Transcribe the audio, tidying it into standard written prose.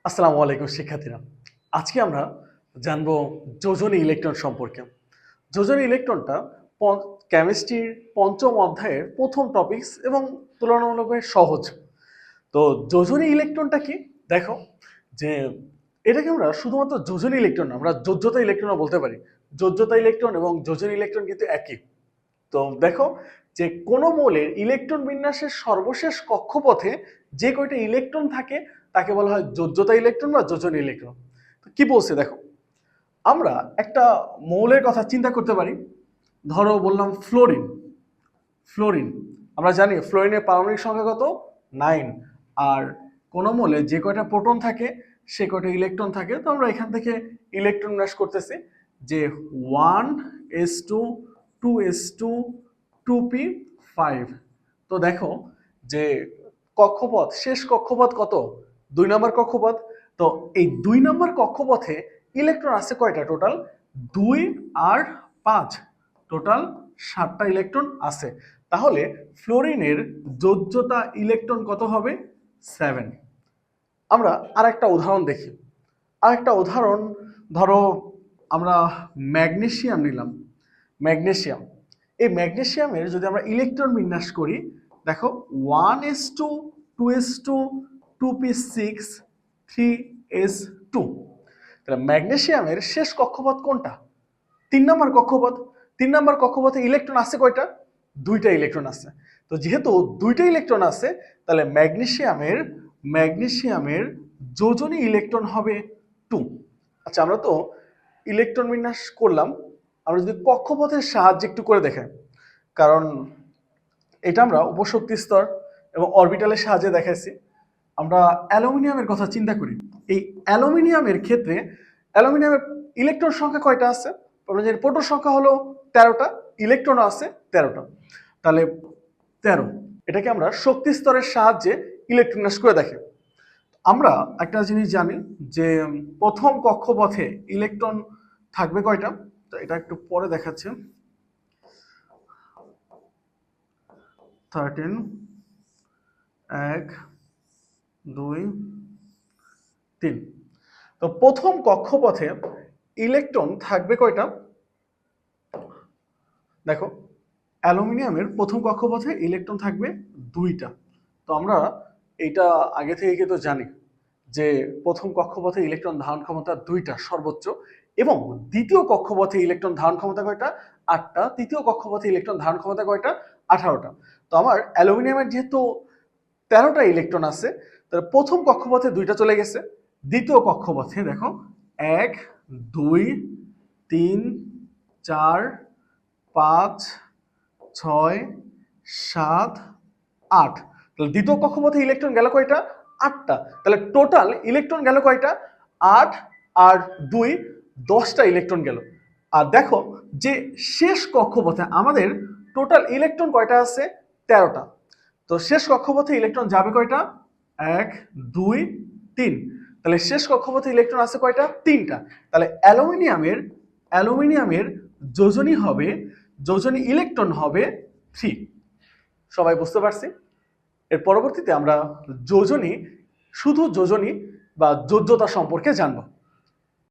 আসসালামু আলাইকুম শিক্ষার্থীরা। আজকে আমরা জানবো যোজনী ইলেকট্রন সম্পর্কে। যোজনী ইলেকট্রনটা কেমিস্ট্রির পঞ্চম অধ্যায়ের প্রথম টপিকস এবং তুলনামূলকভাবে সহজ। তো যোজনী ইলেকট্রনটা কি? দেখো যে এটাকে আমরা শুধুমাত্র যোজনী ইলেকট্রন না, আমরা যোজ্যতা ইলেকট্রনও বলতে পারি। যোজ্যতা ইলেকট্রন এবং যোজনী ইলেকট্রন কিন্তু একই। তো দেখো যে কোনো মৌলের ইলেকট্রন বিন্যাসের সর্বশেষ কক্ষপথে যে কয়টা ইলেকট্রন থাকে তাকে বলা হয় যোজ্যতা ইলেকট্রন বা যোজনী ইলেকট্রন। তো কি বলছে দেখো, আমরা একটা মৌলের কথা চিন্তা করতে পারি। ধরো বললাম ফ্লোরিন। ফ্লোরিন আমরা জানি ফ্লোরিনের পারমাণবিক সংখ্যা কত? 9। আর কোনো মৌলে যে কয়টা প্রোটন থাকে সে কয়টা ইলেকট্রন থাকে। তো আমরা এখান থেকে ইলেকট্রন বিন্যাস করতেছি যে 1s2 2s2 2p5। তো দেখো যে কক্ষপথ, শেষ কক্ষপথ কত? 2 নম্বর কক্ষপথ। তো এই 2 নম্বর কক্ষপথে ইলেকট্রন আছে কয়টা? টোটাল 2 আর 5, টোটাল 7টা ইলেকট্রন আছে। তাহলে ফ্লোরিনের যোজ্যতা ইলেকট্রন কত হবে? 7। আমরা আরেকটা উদাহরণ দেখি। আরেকটা উদাহরণ ধরো আমরা ম্যাগনেসিয়াম নিলাম। ম্যাগনেসিয়াম, এই ম্যাগনেসিয়ামের যদি আমরা ইলেকট্রন বিন্যাস করি, দেখো 1s2 2s2 2p6 3s2। তাহলে ম্যাগনেসিয়ামের শেষ কক্ষপথ কোনটা? 3 নম্বর কক্ষপথ। 3 নম্বর কক্ষপথে ইলেকট্রন আছে কয়টা? 2টা ইলেকট্রন আছে। তো যেহেতু 2টা ইলেকট্রন আছে তাহলে ম্যাগনেসিয়ামের যোজনী ইলেকট্রন হবে 2। আচ্ছা, আমরা তো ইলেকট্রন বিন্যাস করলাম, আমরা যদি কক্ষপথের সাহায্যে একটু করে দেখাই, কারণ এটা আমরা উপশক্তি স্তর এবং অরবিটালের সাহায্যে দেখাইছি। আমরা অ্যালুমিনিয়ামের কথা চিন্তা করি। এই অ্যালুমিনিয়ামের ক্ষেত্রে অ্যালুমিনিয়ামের ইলেকট্রন সংখ্যা কয়টা আছে? আমরা জানি প্রোটন সংখ্যা হলো 13টা, ইলেকট্রন আছে 13টা। তাহলে 13, এটাকে আমরা শক্তি স্তরের সাহায্যে ইলেকট্রন বিন্যাস করে দেখি। আমরা একটা জিনিস জানি যে প্রথম কক্ষপথে ইলেকট্রন থাকবে কয়টা? তো এটা একটু পরে দেখাচ্ছে। 13, 1 2 3। তো প্রথম কক্ষপথে ইলেকট্রন থাকবে কয়টা? দেখো অ্যালুমিনিয়ামের প্রথম কক্ষপথে ইলেকট্রন থাকবে 2টা। তো আমরা এইটা আগে থেকে কিন্তু জানি যে প্রথম কক্ষপথে ইলেকট্রন ধারণ ক্ষমতা 2টা সর্বোচ্চ, এবং দ্বিতীয় কক্ষপথে ইলেকট্রন ধারণ ক্ষমতা কয়টা? 8টা। তৃতীয় কক্ষপথে ইলেকট্রন ধারণ ক্ষমতা কয়টা? 18টা। তো আমার অ্যালুমিনিয়ামের যেহেতু 13টা ইলেকট্রন আছে, তাহলে প্রথম কক্ষপথে 2টা চলে গেছে। দ্বিতীয় কক্ষপথে দেখো 1 2 3 4 5 6 7 8। তাহলে দ্বিতীয় কক্ষপথে ইলেকট্রন গেল কয়টা? 8টা। তাহলে টোটাল ইলেকট্রন গেল কয়টা? 8 আর 2 10টা ইলেকট্রন গেল। আর দেখো যে শেষ কক্ষপথে আমাদের টোটাল ইলেকট্রন কয়টা আছে? 13টা। তো শেষ কক্ষপথে ইলেকট্রন যাবে কয়টা? 1 2 3। তাহলে শেষ কক্ষপথে ইলেকট্রন আছে কয়টা? 3টা। তাহলে অ্যালুমিনিয়ামের যোজনী ইলেকট্রন হবে 3। সবাই বুঝতে পারছি? এর পরবর্তীতে আমরা শুধু যোজনী বা যোজ্যতা সম্পর্কে জানবো।